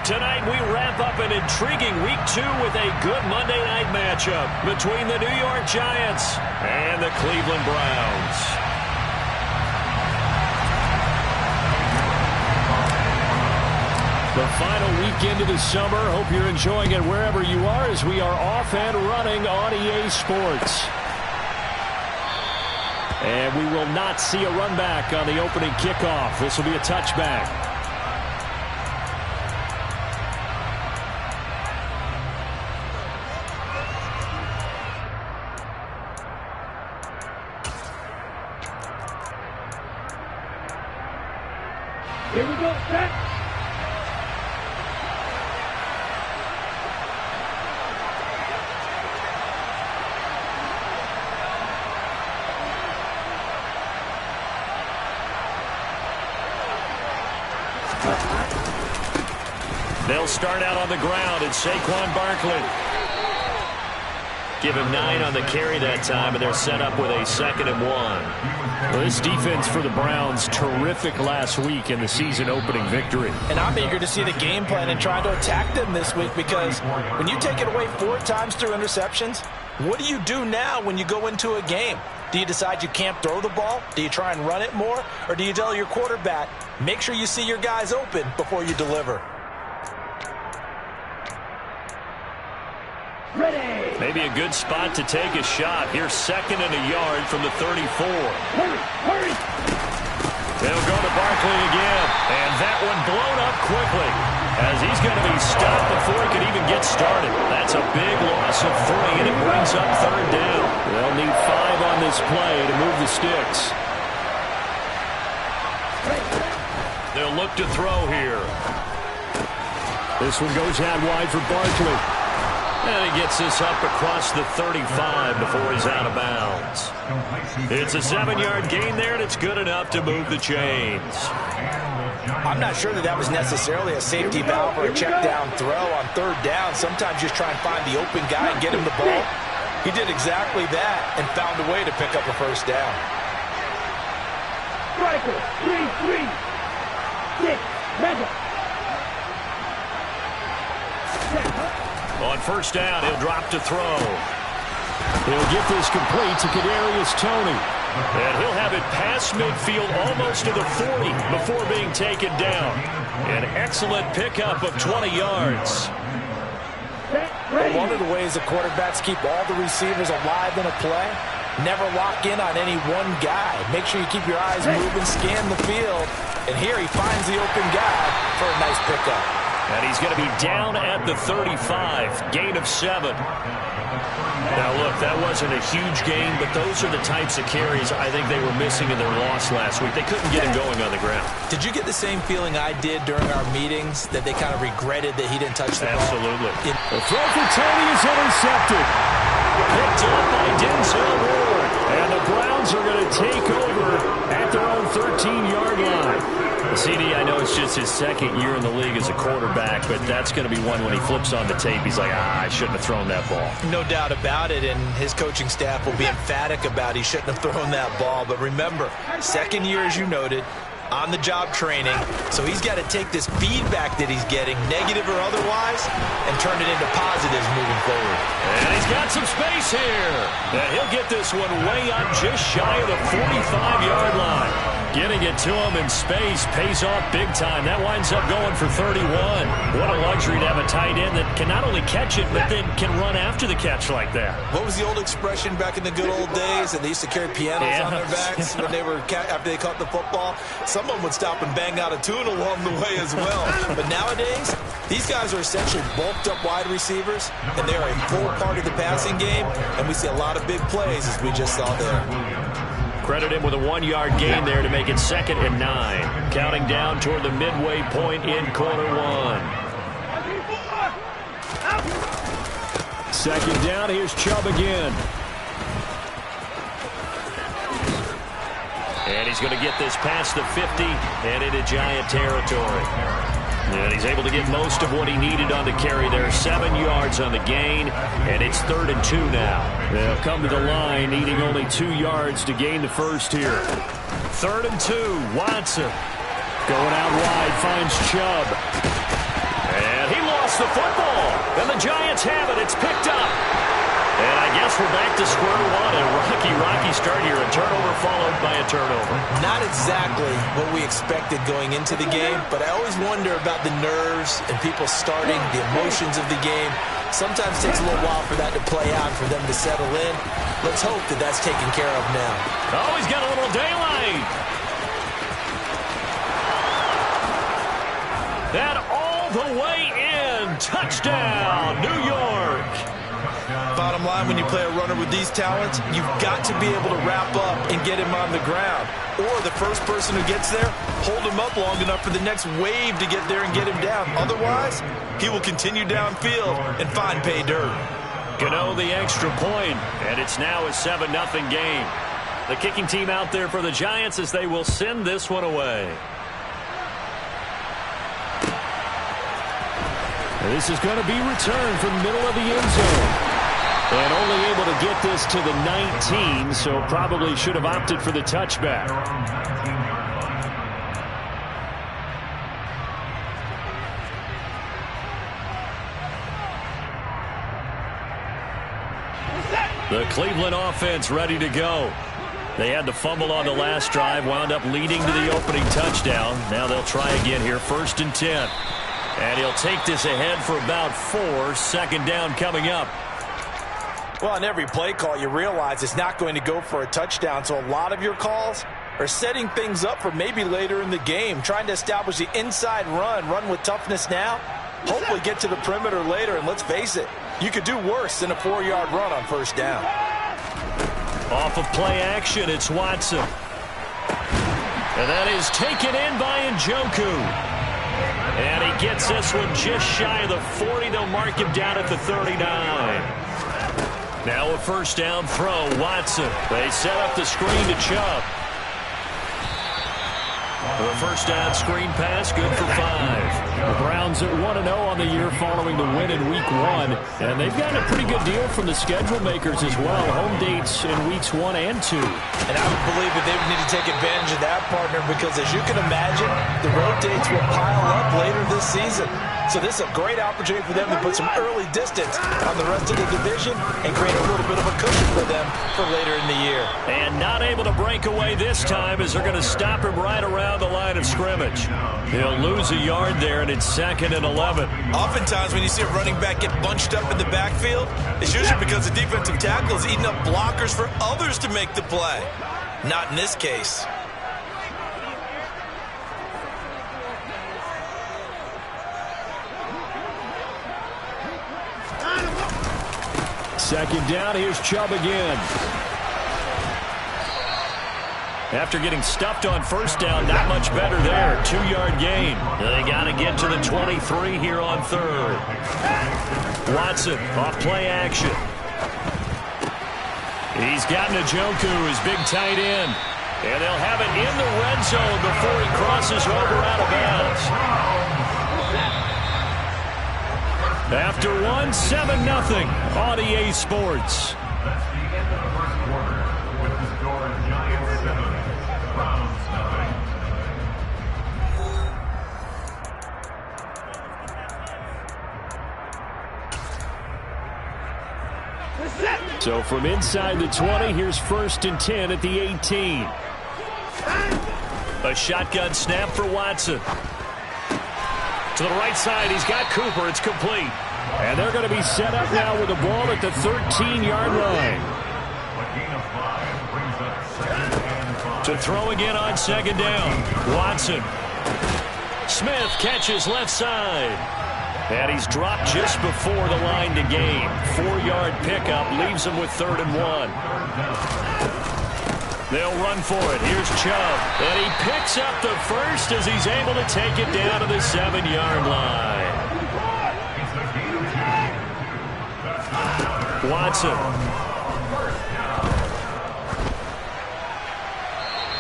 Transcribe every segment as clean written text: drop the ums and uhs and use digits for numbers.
Tonight we wrap up an intriguing Week 2 with a good Monday night matchup between the New York Giants and the Cleveland Browns. The final weekend of the summer. Hope you're enjoying it wherever you are as we are off and running on EA Sports. And we will not see a run back on the opening kickoff. This will be a touchback. Here we go, set. They'll start out on the ground, and Saquon Barkley. Give him 9 on the carry that time, and they're set up with a 2nd and 1. Well, this defense for the Browns, terrific last week in the season-opening victory. And I'm eager to see the game plan and try to attack them this week, because when you take it away 4 times through interceptions, what do you do now when you go into a game? Do you decide you can't throw the ball? Do you try and run it more? Or do you tell your quarterback, make sure you see your guys open before you deliver? Ready. Maybe a good spot to take a shot. Here's 2nd and a yard from the 34. Hurry, hurry. They'll go to Barkley again. And that one blown up quickly as he's going to be stopped before he can even get started. That's a big loss of 3, and it brings up 3rd down. They'll need 5 on this play to move the sticks. They'll look to throw here. This one goes out wide for Barkley. And he gets this up across the 35 before he's out of bounds. It's a 7-yard gain there, and it's good enough to move the chains. I'm not sure that was necessarily a safety valve or a check down throw on 3rd down. Sometimes just try and find the open guy and get him the ball. He did exactly that and found a way to pick up a 1st down. Striker, 3-3. 6, mega. On 1st down, he'll drop to throw. He'll get this complete to Kadarius Toney. And he'll have it past midfield almost to the 40 before being taken down. An excellent pickup of 20 yards. But one of the ways the quarterbacks keep all the receivers alive in a play, never lock in on any one guy. Make sure you keep your eyes moving, scan the field. And here he finds the open guy for a nice pickup. And he's going to be down at the 35, gain of 7. Now, look, that wasn't a huge gain, but those are the types of carries I think they were missing in their loss last week. They couldn't get him going on the ground. Did you get the same feeling I did during our meetings, that they kind of regretted that he didn't touch the ball? Absolutely. The throw for Toney is intercepted. Picked up by Denzel Ward. And the Browns are going to take over at their own 13-yard line. CD, I know it's just his 2nd year in the league as a quarterback, but that's going to be one when he flips on the tape, he's like, I shouldn't have thrown that ball. No doubt about it, and his coaching staff will be emphatic about he shouldn't have thrown that ball. But remember, 2nd year, as you noted, on-the-job training, so he's got to take this feedback that he's getting, negative or otherwise, and turn it into positives moving forward. And he's got some space here. And he'll get this one way up just shy of the 45-yard line. Getting it to him in space pays off big time. That winds up going for 31. What a luxury to have a tight end that can not only catch it, but then can run after the catch like that. What was the old expression back in the good old days? And they used to carry pianos on their backs when they were after they caught the football. Some of them would stop and bang out a tune along the way as well. But nowadays, these guys are essentially bulked up wide receivers, and they are a full part of the passing game. And we see a lot of big plays, as we just saw there. Credit him with a 1-yard gain there to make it 2nd and 9. Counting down toward the midway point in quarter 1. 2nd down, here's Chubb again. And he's going to get this past the 50 and into Giant territory. And he's able to get most of what he needed on the carry there. 7 yards on the gain, and it's 3rd and 2 now. They'll come to the line, needing only 2 yards to gain the first here. 3rd and 2, Watson. Going out wide, finds Chubb. And Giants have it. It's picked up. And I guess we're back to square one. A rocky start here. A turnover followed by a turnover. Not exactly what we expected going into the game, but I always wonder about the nerves and people starting, the emotions of the game. Sometimes it takes a little while for that to play out and for them to settle in. Let's hope that that's taken care of now. Oh, he's got a little daylight. That all the way in. Touchdown, New York. Bottom line, when you play a runner with these talents, you've got to be able to wrap up and get him on the ground. Or the first person who gets there, hold him up long enough for the next wave to get there and get him down. Otherwise, he will continue downfield and find pay dirt. Gano the extra point, and it's now a 7-0 game. The kicking team out there for the Giants as they will send this one away. This is going to be returned from the middle of the end zone. And only able to get this to the 19, so probably should have opted for the touchback. The Cleveland offense ready to go. They had the fumble on the last drive, wound up leading to the opening touchdown. Now they'll try again here, 1st and 10. And he'll take this ahead for about 4. 2nd down coming up. Well, on every play call, you realize it's not going to go for a touchdown, so a lot of your calls are setting things up for maybe later in the game, trying to establish the inside run with toughness now, hopefully get to the perimeter later, and let's face it, you could do worse than a 4-yard run on 1st down. Off of play action, it's Watson. And that is taken in by Njoku. And he gets this one just shy of the 40. They'll mark him down at the 39. Now a 1st down throw, Watson. They set up the screen to Chubb. The 1st down screen pass, good for 5. The Browns at 1-0 on the year following the win in Week 1. And they've gotten a pretty good deal from the schedule makers as well. Home dates in Weeks 1 and 2. And I would believe that they would need to take advantage of that, partner, because as you can imagine, the road dates will pile up later this season. So this is a great opportunity for them to put some early distance on the rest of the division and create a little bit of a cushion for them for later in the year. And not able to break away this time as they're going to stop him right around the line of scrimmage. He'll lose a yard there, and it's 2nd and 11. Oftentimes when you see a running back get bunched up in the backfield, it's usually because the defensive tackle is eating up blockers for others to make the play. Not in this case. Second down, here's Chubb again. After getting stuffed on 1st down, not much better there. 2-yard gain. They got to get to the 23 here on 3rd. Watson off play action. He's got Njoku, his big tight end. And they'll have it in the red zone before he crosses over out of bounds. After 1, 7-0 on EA Sports. So from inside the 20, here's 1st and 10 at the 18. A shotgun snap for Watson. To the right side, he's got Cooper. It's complete. And they're going to be set up now with the ball at the 13-yard line. To throw again on 2nd down. Watson. Smith catches left side. And he's dropped just before the line to gain. 4-yard pickup leaves him with 3rd and 1. They'll run for it. Here's Chubb. And he picks up the first as he's able to take it down to the 7-yard line. Watson.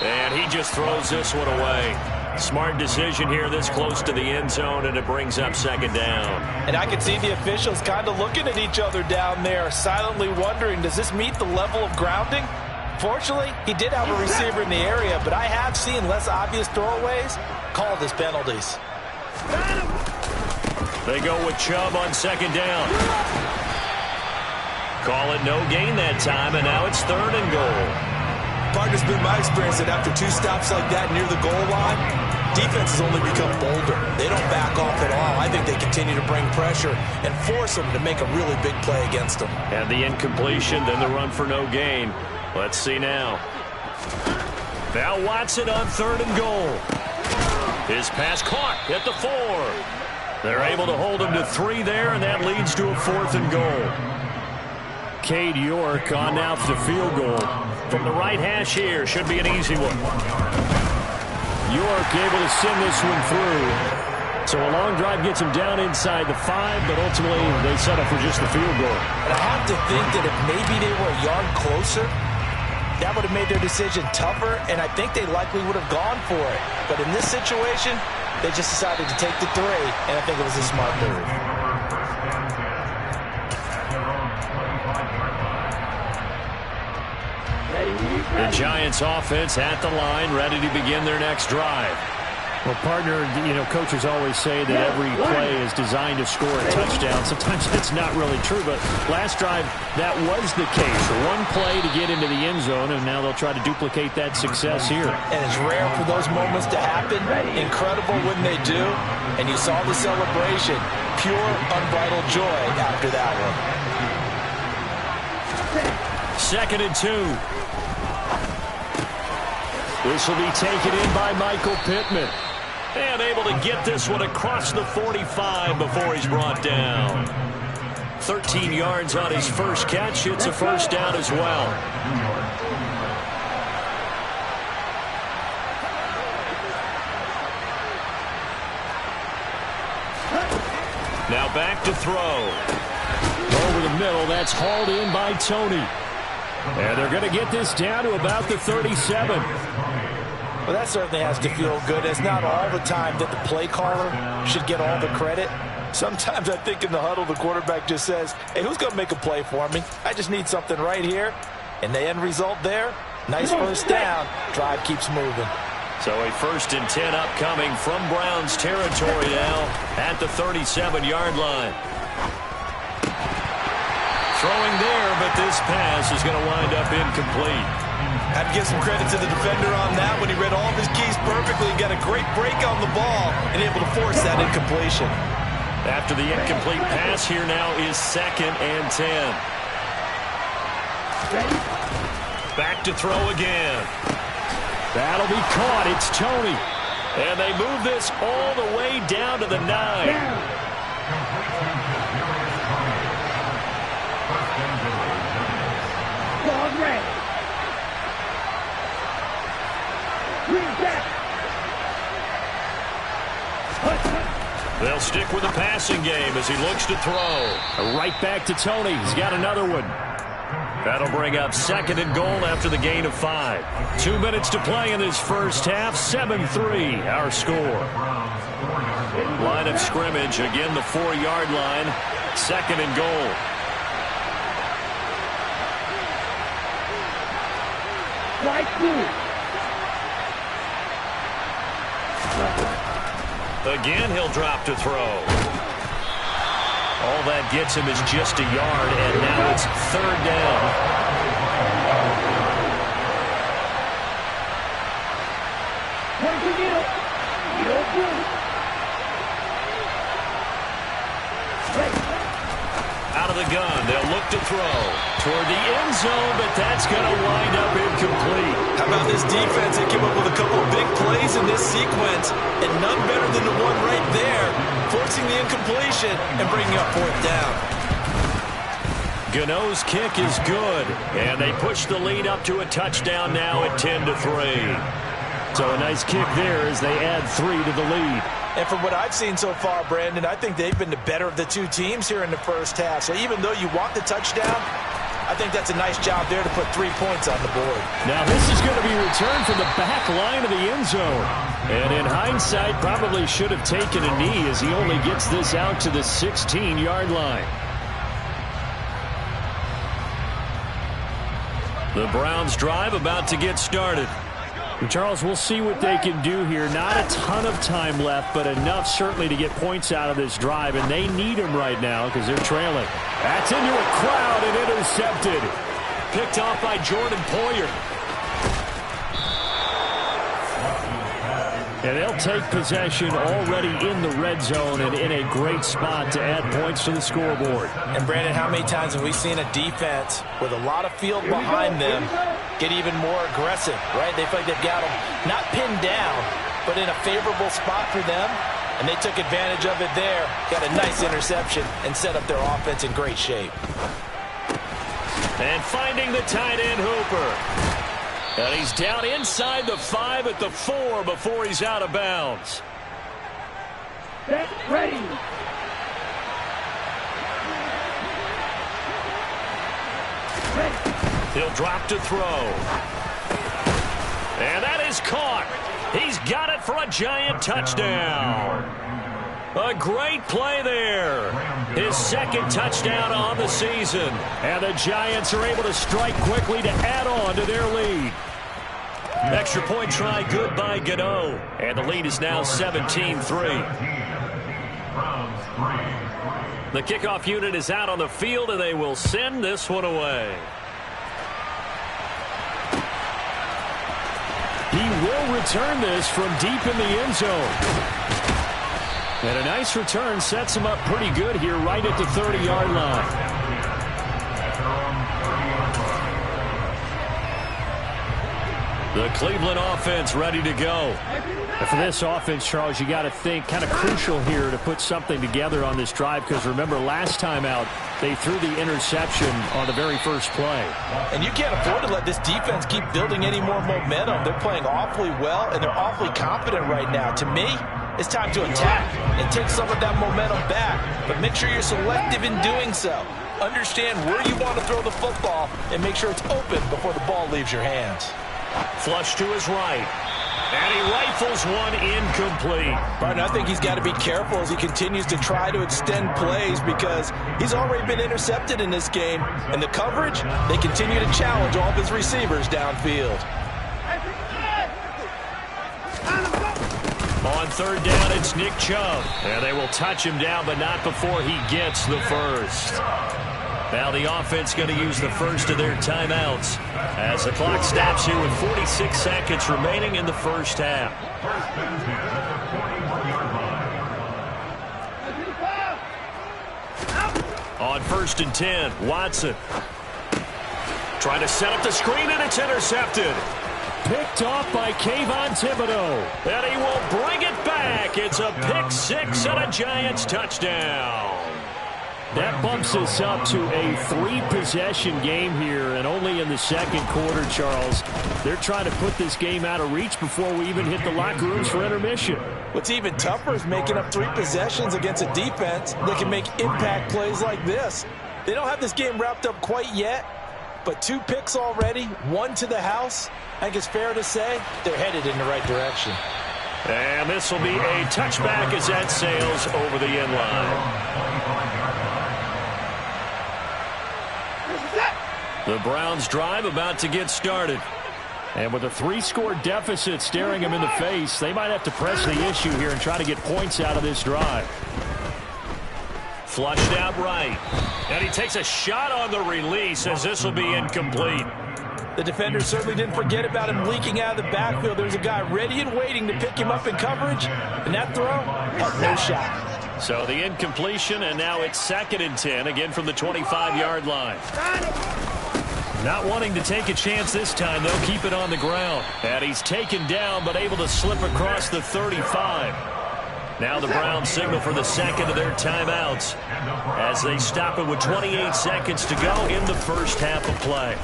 And he just throws this one away. Smart decision here this close to the end zone, and it brings up 2nd down. And I can see the officials kind of looking at each other down there, silently wondering, does this meet the level of grounding? Fortunately, he did have a receiver in the area, but I have seen less obvious throwaways called as penalties. They go with Chubb on 2nd down. Call it no gain that time, and now it's 3rd and goal. Partner, it's been my experience that after 2 stops like that near the goal line, defenses only become bolder. They don't back off at all. I think they continue to bring pressure and force them to make a really big play against them. And the incompletion, then the run for no gain. Let's see now. Now Watson on 3rd and goal. His pass caught at the 4. They're able to hold him to 3 there, and that leads to a 4th and goal. Cade York on now for the field goal. From the right hash here, should be an easy one. York able to send this one through. So a long drive gets him down inside the 5, but ultimately they settle for just the field goal. And I have to think that if maybe they were a yard closer, that would have made their decision tougher, and I think they likely would have gone for it. But in this situation, they just decided to take the 3, and I think it was a smart move. The Giants offense at the line, ready to begin their next drive. Well, partner, coaches always say that every play is designed to score a touchdown. Sometimes that's not really true, but last drive, that was the case. 1 play to get into the end zone, and now they'll try to duplicate that success here. And it's rare for those moments to happen. Incredible when they do. And you saw the celebration. Pure, unbridled joy after that one. 2nd and 2. This will be taken in by Michael Pittman. And able to get this one across the 45 before he's brought down. 13 yards on his first catch. It's a 1st down as well. Now back to throw. Over the middle, that's hauled in by Tony. And they're going to get this down to about the 37. Well, that certainly has to feel good. It's not all the time that the play caller should get all the credit. Sometimes I think in the huddle, the quarterback just says, hey, who's going to make a play for me? I just need something right here. And the end result there, nice 1st down. Drive keeps moving. So a 1st and 10 upcoming from Browns territory now at the 37-yard line. Throwing there, but this pass is going to wind up incomplete. I'd give some credit to the defender on that when he read all of his keys perfectly and got a great break on the ball and able to force that incompletion. After the incomplete pass, here now is 2nd and 10. Back to throw again. That'll be caught. It's Tony. And they move this all the way down to the 9. Dog red. They'll stick with the passing game as he looks to throw. Right back to Tony. He's got another one. That'll bring up 2nd and goal after the gain of 5. 2 minutes to play in this first half. 7-3 our score. Line of scrimmage. Again, the 4-yard line. 2nd and goal. Right through. Again, he'll drop to throw. All that gets him is just a yard, and now it's 3rd down. Out of the gun, they'll look to throw toward the end zone, but that's going to wind up incomplete. How about this defense? They came up with a couple of big plays in this sequence, and none better than the one right there, forcing the incompletion and bringing up 4th down. Gano's kick is good, and they push the lead up to a touchdown now at 10-3. So a nice kick there as they add 3 to the lead. And from what I've seen so far, Brandon, I think they've been the better of the 2 teams here in the first half. So even though you want the touchdown, I think that's a nice job there to put 3 points on the board. Now this is going to be returned from the back line of the end zone. And in hindsight, probably should have taken a knee as he only gets this out to the 16-yard line. The Browns drive about to get started. Charles, we'll see what they can do here. Not a ton of time left, but enough certainly to get points out of this drive, and they need them right now because they're trailing. That's into a crowd and intercepted. Picked off by Jordan Poyer. And they'll take possession already in the red zone and in a great spot to add points to the scoreboard. And, Brandon, how many times have we seen a defense with a lot of field behind them get even more aggressive, right? They feel like they've got them not pinned down, but in a favorable spot for them, and they took advantage of it there. Got a nice interception and set up their offense in great shape. And finding the tight end, Hooper. And he's down inside the 5 at the 4 before he's out of bounds. Get ready. He'll drop to throw. And that is caught. He's got it for a Giant touchdown. A great play there. His second touchdown on the season. And the Giants are able to strike quickly to add on to their lead. Extra point try good by Gano. And the lead is now 17-3. The kickoff unit is out on the field, and they will send this one away. He will return this from deep in the end zone. And a nice return sets him up pretty good here right at the 30-yard line. The Cleveland offense ready to go. And for this offense, Charles, you got to think kind of crucial here to put something together on this drive, because remember last time out they threw the interception on the very first play. And you can't afford to let this defense keep building any more momentum. They're playing awfully well, and they're awfully confident right now. To me, it's time to attack and take some of that momentum back. But make sure you're selective in doing so. Understand where you want to throw the football and make sure it's open before the ball leaves your hands. Flush to his right. And he rifles one incomplete. But I think he's got to be careful as he continues to try to extend plays, because he's already been intercepted in this game. And the coverage, they continue to challenge all of his receivers downfield. On third down, it's Nick Chubb. And they will touch him down, but not before he gets the first. Now the offense going to use the first of their timeouts as the clock stops here with 46 seconds remaining in the first half. On 1st and 10, Watson. Trying to set up the screen, and it's intercepted. Picked off by Kayvon Thibodeaux. And he will bring it back. It's a pick six and a Giants touchdown. That bumps us up to a 3-possession game here, and only in the second quarter, Charles. They're trying to put this game out of reach before we even hit the locker rooms for intermission. What's even tougher is making up 3 possessions against a defense that can make impact plays like this. They don't have this game wrapped up quite yet, but 2 picks already, 1 to the house. I think it's fair to say they're headed in the right direction. And this will be a touchback as that sails over the end line. The Browns drive about to get started. And with a 3-score deficit staring them in the face, they might have to press the issue here and try to get points out of this drive. Flushed out right. And he takes a shot on the release as this will be incomplete. The defenders certainly didn't forget about him leaking out of the backfield. There's a guy ready and waiting to pick him up in coverage. And that throw had no shot. So the incompletion, and now it's 2nd and 10, again from the 25-yard line. Not wanting to take a chance this time, they'll keep it on the ground. And he's taken down, but able to slip across the 35. Now the Browns signal for the second of their timeouts as they stop it with 28 seconds to go in the first half of play.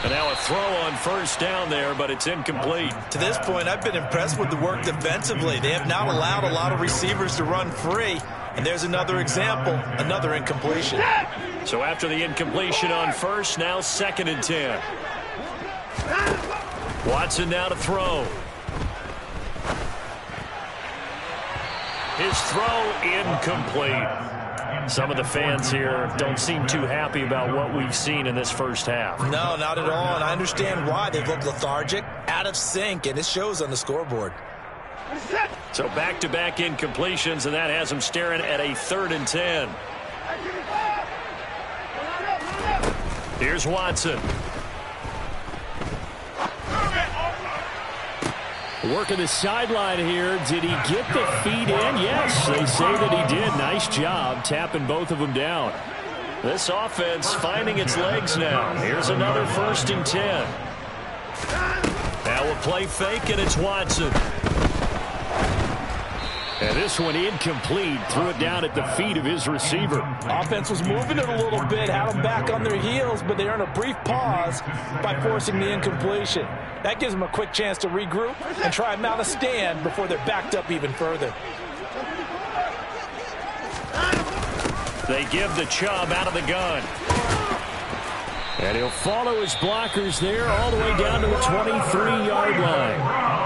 And now a throw on first down there, but it's incomplete. To this point, I've been impressed with the work defensively. They have not allowed a lot of receivers to run free. And there's another example, another incompletion. So after the incompletion on first, now 2nd and 10. Watson now to throw. His throw incomplete. Some of the fans here don't seem too happy about what we've seen in this first half. No, not at all, and I understand why. They've looked lethargic, out of sync, and it shows on the scoreboard. So back-to-back incompletions, and that has them staring at a 3rd and 10. Here's Watson. Working the sideline here. Did he get the feet in? Yes, they say that he did. Nice job tapping both of them down. This offense finding its legs now. Here's another 1st and 10. Now a play fake, and it's Watson. And this one incomplete. Threw it down at the feet of his receiver. Offense was moving it a little bit, had them back on their heels, but they earned a brief pause by forcing the incompletion. That gives them a quick chance to regroup and try and mount a stand before they're backed up even further. They give the Chubb out of the gun. And he'll follow his blockers there all the way down to the 23-yard line.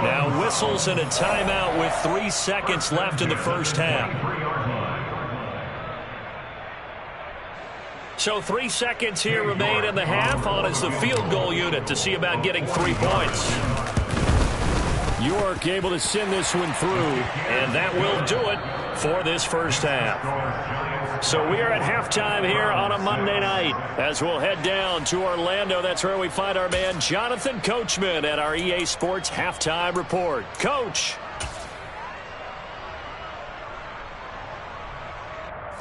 Now whistles and a timeout with 3 seconds left in the first half. So 3 seconds here remain in the half. On is the field goal unit to see about getting 3 points. York able to send this one through, and that will do it for this first half. So we are at halftime here on a Monday night as we'll head down to Orlando. That's where we find our man Jonathan Coachman at our EA Sports Halftime Report. Coach.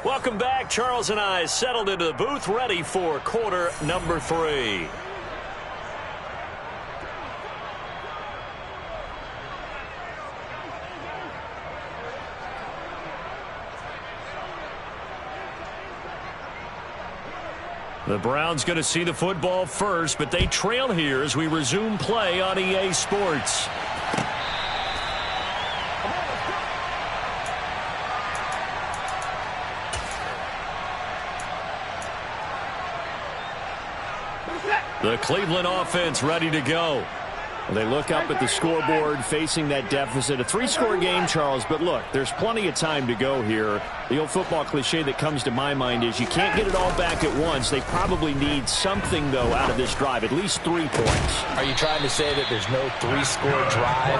Welcome back. Charles and I settled into the booth ready for quarter number 3. The Browns going to see the football first, but they trail here as we resume play on EA Sports. The Cleveland offense ready to go. They look up at the scoreboard facing that deficit. A 3-score game, Charles, but look, there's plenty of time to go here. The old football cliche that comes to my mind is you can't get it all back at once. They probably need something, though, out of this drive, at least 3 points. Are you trying to say that there's no 3-score drive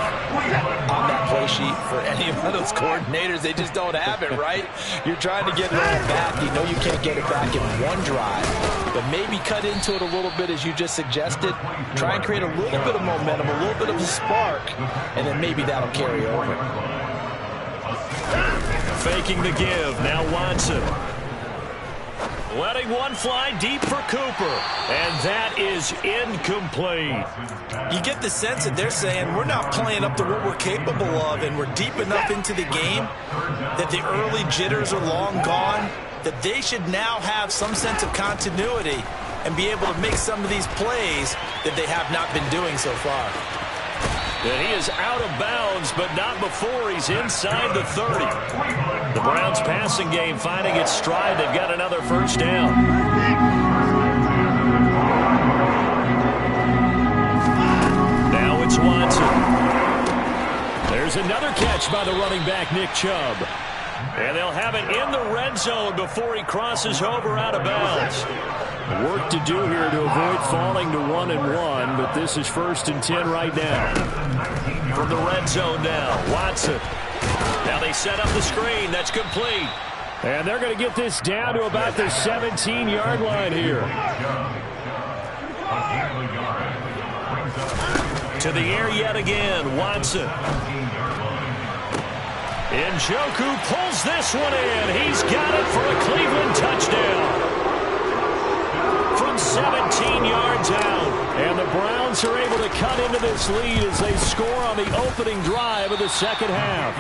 on that play sheet for any of those coordinators? They just don't have it, right? You're trying to get it all back. You know you can't get it back in one drive, but maybe cut into it a little bit as you just suggested. Try and create a little bit of momentum, a little bit of a spark, and then maybe that'll carry over. Faking the give. Now Watson. Letting one fly deep for Cooper. And that is incomplete. You get the sense that they're saying we're not playing up to what we're capable of, and we're deep enough into the game that the early jitters are long gone, that they should now have some sense of continuity and be able to make some of these plays that they have not been doing so far. And he is out of bounds, but not before he's inside the 30. The Browns passing game finding its stride. They've got another first down. Now it's Watson. There's another catch by the running back, Nick Chubb. And they'll have it in the red zone before he crosses over out of bounds. Work to do here to avoid falling to 1-1, but this is 1st and 10 right now. From the red zone now, Watson. Now they set up the screen. That's complete. And they're going to get this down to about the 17-yard line here. To the air yet again, Watson. Njoku pulls this one in. He's got it for a Cleveland touchdown. From 17 yards out. And the Browns are able to cut into this lead as they score on the opening drive of the second half.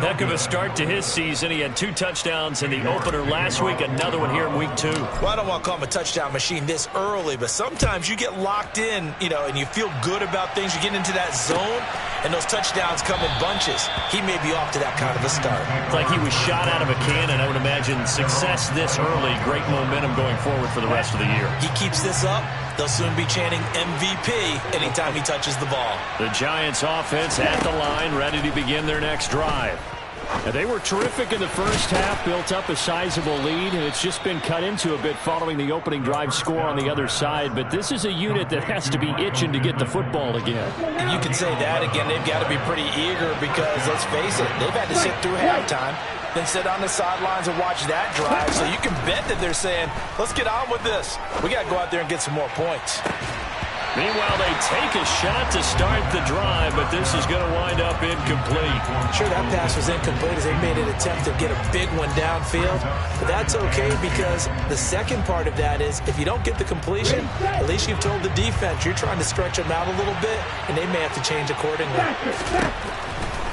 Heck of a start to his season. He had 2 touchdowns in the opener last week, another one here in week 2. Well, I don't want to call him a touchdown machine this early, but sometimes you get locked in, and you feel good about things. You get into that zone, and those touchdowns come in bunches. He may be off to that kind of a start. It's like he was shot out of a cannon. I would imagine success this early, great momentum going forward for the rest of the year. He keeps this up, they'll soon be chanting MVP anytime he touches the ball. The Giants offense at the line, ready to begin their next drive. And they were terrific in the first half, built up a sizable lead, and it's just been cut into a bit following the opening drive score on the other side. But this is a unit that has to be itching to get the football again. And you can say that again. They've got to be pretty eager because, let's face it, they've had to sit through halftime, then sit on the sidelines and watch that drive. So you can bet that they're saying, let's get on with this. We got to go out there and get some more points. Meanwhile, they take a shot to start the drive, but this is going to wind up incomplete. Sure, that pass was incomplete as they made an attempt to get a big one downfield. But that's okay because the second part of that is if you don't get the completion, at least you've told the defense you're trying to stretch them out a little bit, and they may have to change accordingly.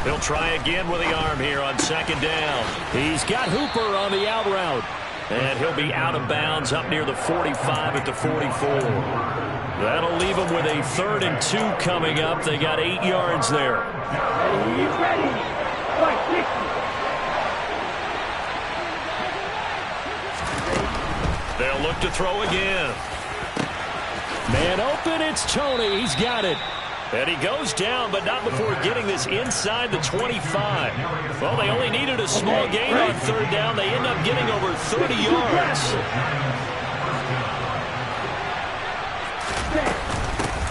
He'll try again with the arm here on second down. He's got Hooper on the out route. And he'll be out of bounds up near the 45 at the 44. That'll leave them with a 3rd and 2 coming up. They got 8 yards there. Ready. They'll look to throw again. Man open, it's Toney. He's got it. And he goes down, but not before getting this inside the 25. Well, they only needed a small gain on 3rd down. They end up getting over 30 yards.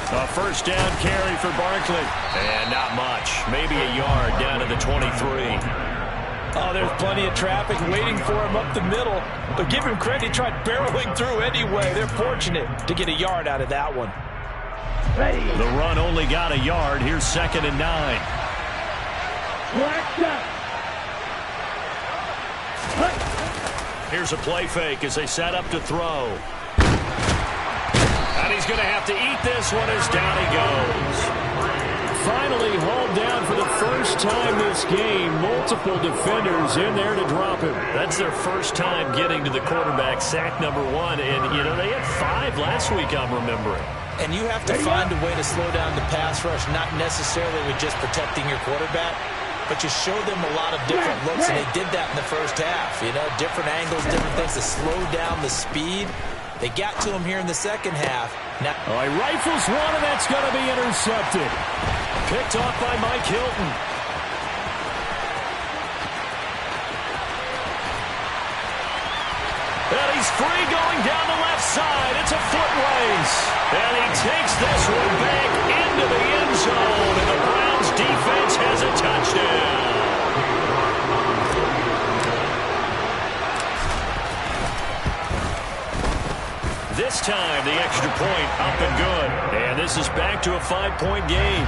A 1st down carry for Barkley. And not much. Maybe a yard down to the 23. Oh, there's plenty of traffic waiting for him up the middle. But give him credit, he tried barreling through anyway. They're fortunate to get a yard out of that one. The run only got a yard. Here's 2nd and 9. Here's a play fake as they set up to throw. And he's going to have to eat this one as down he goes. Finally hauled down for the first time this game. Multiple defenders in there to drop him. That's their first time getting to the quarterback, sack number 1. And, you know, they had 5 last week, I'm remembering. And you have to find a way to slow down the pass rush, not necessarily with just protecting your quarterback, but you show them a lot of different looks, and they did that in the first half. You know, different angles, different things to slow down the speed. They got to him here in the second half. Now, he rifles one, and that's going to be intercepted. Picked off by Mike Hilton. And he's free going down the left side. It's a foot race. And he takes this one back into the end zone. And the Browns defense has a touchdown. This time, the extra point up and good. And this is back to a 5-point game.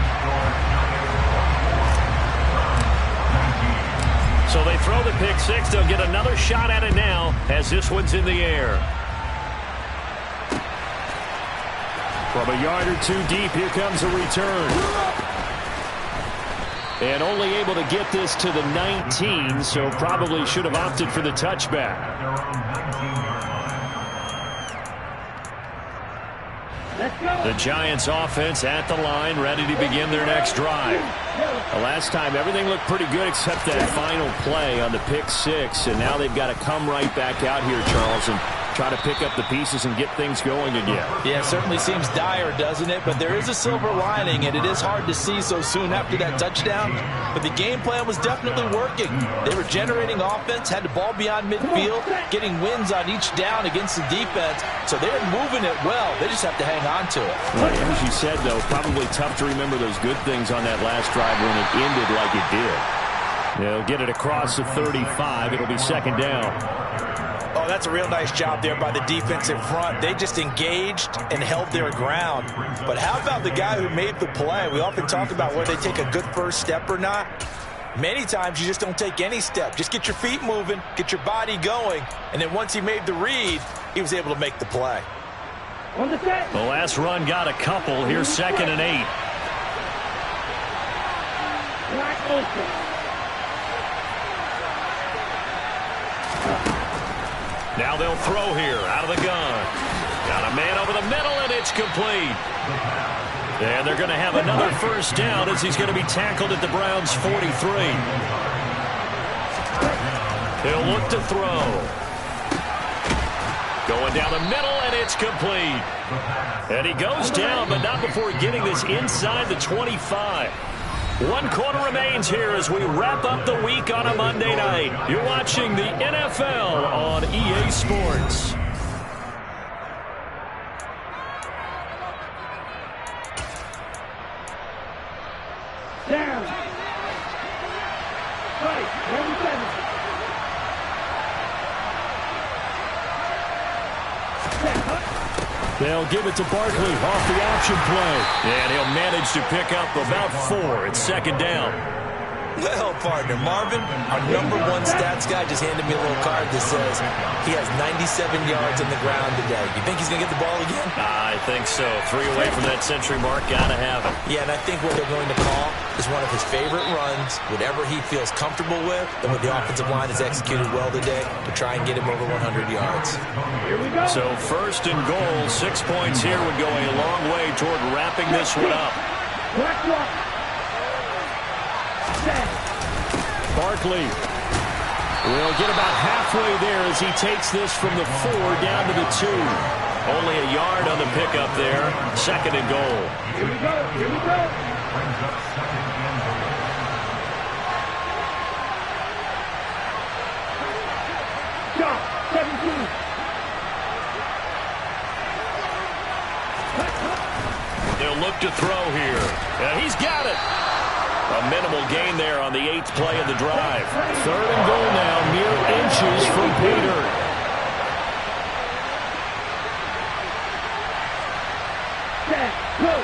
So they throw the pick 6. They'll get another shot at it now as this one's in the air. From a yard or 2 deep, here comes a return. And only able to get this to the 19, so probably should have opted for the touchback. The Giants offense at the line, ready to begin their next drive. The last time, everything looked pretty good except that final play on the pick 6. And now they've got to come right back out here, Charles, and try to pick up the pieces and get things going again. Yeah, it certainly seems dire, doesn't it? But there is a silver lining, and it is hard to see so soon after that touchdown. But the game plan was definitely working. They were generating offense, had the ball beyond midfield, getting wins on each down against the defense. So they're moving it well. They just have to hang on to it. Right, as you said, though, probably tough to remember those good things on that last drive when it ended like it did. They'll get it across the 35. It'll be 2nd down. Oh, that's a real nice job there by the defense in front. They just engaged and held their ground. But how about the guy who made the play? We often talk about whether they take a good first step or not. Many times you just don't take any step. Just get your feet moving, get your body going, and then once he made the read, he was able to make the play. The last run got a couple. Here's 2nd and 8. Now they'll throw here out of the gun. Got a man over the middle, and it's complete. And they're going to have another first down as he's going to be tackled at the Browns' 43. He'll look to throw. Going down the middle, and it's complete. And he goes down, but not before getting this inside the 25. 1 quarter remains here as we wrap up the week on a Monday night. You're watching the NFL on EA Sports. Down. Right, number 7. They'll give it to Barkley off the option play. And he'll manage to pick up about 4. It's 2nd down. Well, partner, Marvin, our #1 stats guy just handed me a little card that says he has 97 yards on the ground today. You think he's going to get the ball again? I think so. 3 away from that century mark. Got to have it. Yeah, and I think what they're going to call is one of his favorite runs, whatever he feels comfortable with, and what the offensive line has executed well today to try and get him over 100 yards. Here we go. So 1st and goal, 6 points here would go a long way toward wrapping this one up. Black one. Barkley will get about halfway there as he takes this from the 4 down to the 2. Only a yard on the pickup there. 2nd and goal. Here we go. Here we go. Shot. 17. They'll look to throw here. And he's got it. A minimal gain there on the 8th play of the drive. 3rd and goal now, mere inches from Peter. Set. Go.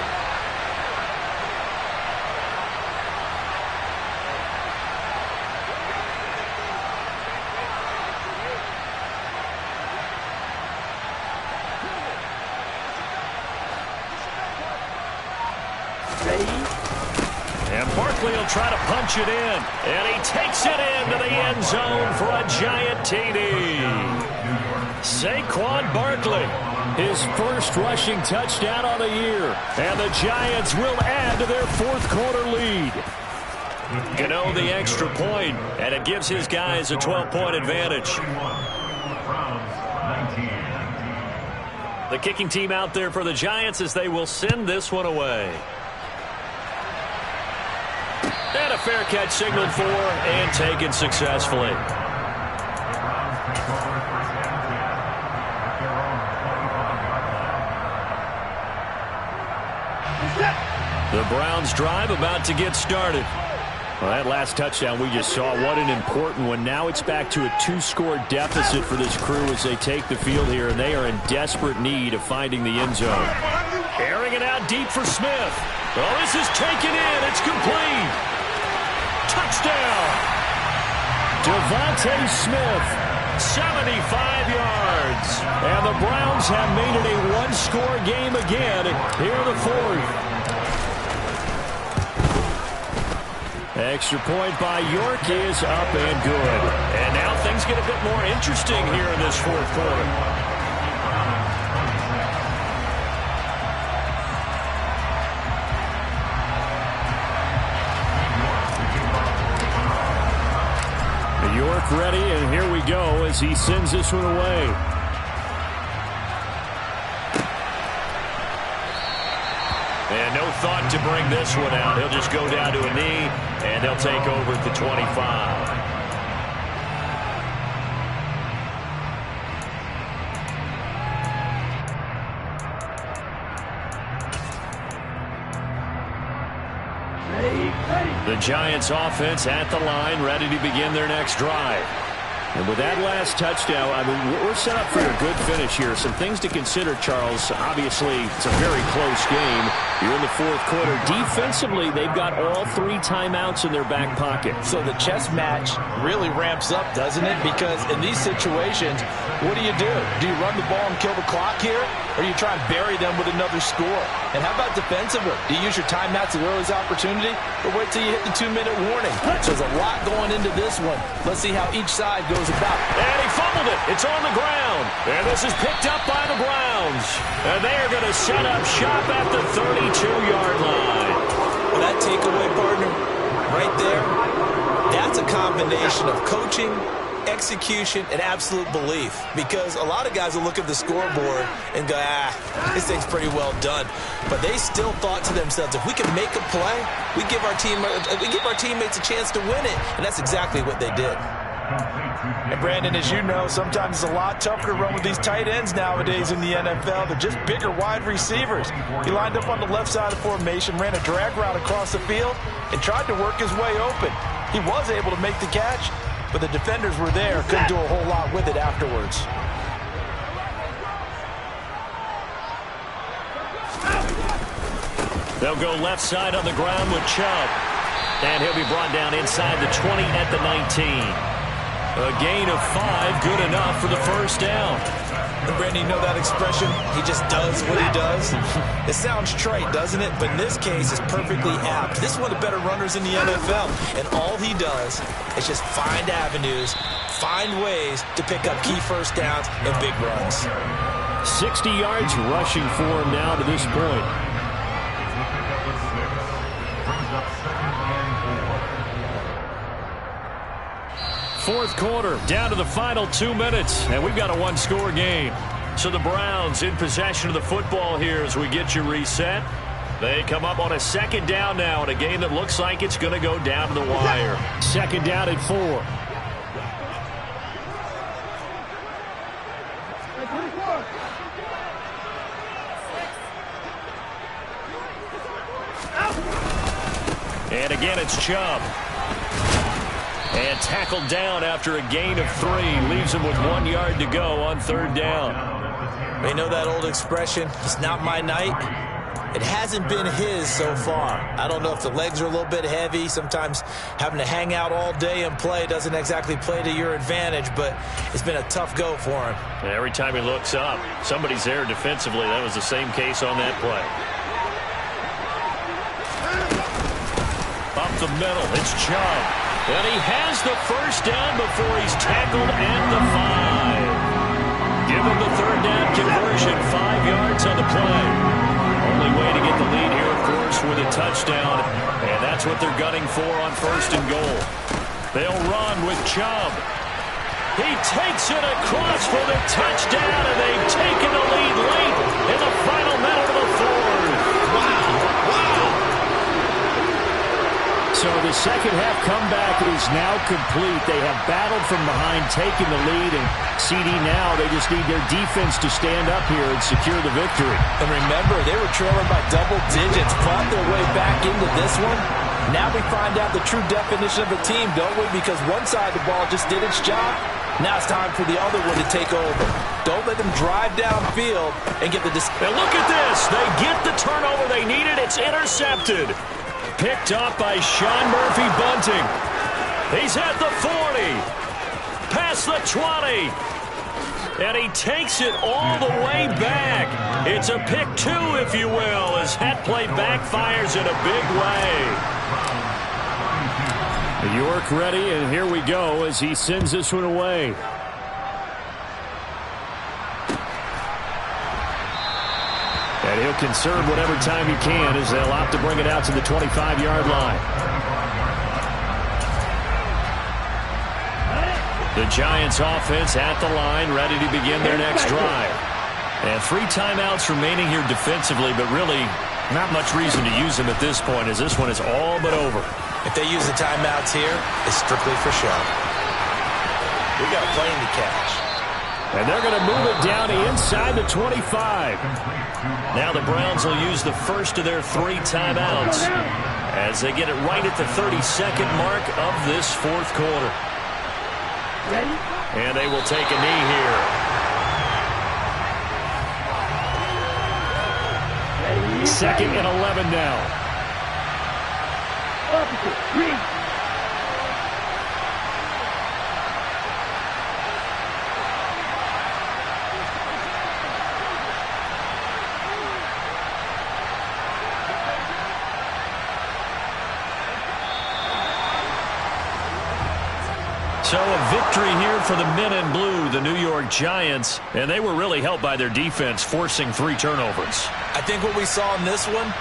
And Barkley will try to punch it in. And he takes it into the end zone for a giant TD. Saquon Barkley, his first rushing touchdown on the year. And the Giants will add to their 4th quarter lead. Gano the extra point, and it gives his guys a 12-point advantage. The kicking team out there for the Giants as they will send this one away. And a fair catch signaled for and taken successfully. The Browns drive about to get started. Well, that last touchdown we just saw, what an important one. Now it's back to a 2-score deficit for this crew as they take the field here, and they are in desperate need of finding the end zone. Airing it out deep for Smith. Oh, this is taken in. It's complete. Touchdown. Devontae Smith, 75 yards. And the Browns have made it a 1-score game again here in the 4th. Extra point by York is up and good. And now things get a bit more interesting here in this 4th quarter. York ready, and here we go as he sends this one away. And no thought to bring this one out. He'll just go down to a knee, and they'll take over at the 25. The Giants offense at the line, ready to begin their next drive. And with that last touchdown, I mean, we're set up for a good finish here. Some things to consider, Charles. Obviously, it's a very close game. You're in the 4th quarter. Defensively, they've got all 3 timeouts in their back pocket. So the chess match really ramps up, doesn't it? Because in these situations, what do? Do you run the ball and kill the clock here? Or do you try and bury them with another score? And how about defensively? Do you use your timeouts at the earliest opportunity? Or wait till you hit the 2-minute warning? So there's a lot going into this one. Let's see how each side goes about. And he fumbled it. It's on the ground. And this is picked up by the Browns. And they are going to set up shop at the 32-yard line. Well, that takeaway, partner, right there, that's a combination of coaching execution, and absolute belief. Because a lot of guys will look at the scoreboard and go, this thing's pretty well done. But they still thought to themselves, if we can make a play, we give our teammates a chance to win it. And that's exactly what they did. And Brandon, as you know, sometimes it's a lot tougher to run with these tight ends nowadays in the NFL. They're just bigger wide receivers. He lined up on the left side of the formation, ran a drag route across the field, and tried to work his way open. He was able to make the catch, but the defenders were there, couldn't do a whole lot with it afterwards. They'll go left side on the ground with Chubb. And he'll be brought down inside the 20 at the 19. A gain of 5, good enough for the first down. And Brandon, you know that expression? He just does what he does. It sounds trite, doesn't it? But in this case, it's perfectly apt. This is one of the better runners in the NFL. And all he does is just find avenues, find ways to pick up key first downs and big runs. 60 yards rushing for him now to this point. Fourth quarter, down to the final 2 minutes, and we've got a one-score game. So the Browns in possession of the football here as we get you reset. They come up on a second down now in a game that looks like it's going to go down to the wire. Second down at 4. And again, it's Chubb. And tackled down after a gain of 3. Leaves him with 1 yard to go on third down. They know that old expression, it's not my night. It hasn't been his so far. I don't know if the legs are a little bit heavy. Sometimes having to hang out all day and play doesn't exactly play to your advantage, but it's been a tough go for him. And every time he looks up, somebody's there defensively. That was the same case on that play. Up the middle, it's Chubb. And he has the first down before he's tackled at the 5. Give him the third down conversion, 5 yards on the play. Only way to get the lead here, of course, with a touchdown. And that's what they're gunning for on first and goal. They'll run with Chubb. He takes it across for the touchdown, and they've taken the lead late in the final minute of the fourth. Wow. So the second half comeback is now complete. They have battled from behind, taking the lead, and CD now, they just need their defense to stand up here and secure the victory. And remember, they were trailing by double digits, fought their way back into this one. Now we find out the true definition of a team, don't we? Because one side of the ball just did its job. Now it's time for the other one to take over. Don't let them drive downfield and get the... And look at this. They get the turnover they needed. It's intercepted. Picked up by Sean Murphy-Bunting. He's at the 40. Past the 20. And he takes it all the way back. It's a pick 2, if you will, as that play backfires in a big way. York ready, and here we go as he sends this one away. And he'll conserve whatever time he can as they'll opt to bring it out to the 25-yard line. The Giants offense at the line, ready to begin their next drive. And 3 timeouts remaining here defensively, but really not much reason to use them at this point as this one is all but over. If they use the timeouts here, it's strictly for show. We got a plane to catch. And they're going to move it down inside the 25. Now the Browns will use the first of their 3 timeouts as they get it right at the 32nd mark of this fourth quarter. And they will take a knee here. Second and 11 now. So a victory here for the men in blue, the New York Giants, and they were really helped by their defense, forcing 3 turnovers. I think what we saw in this one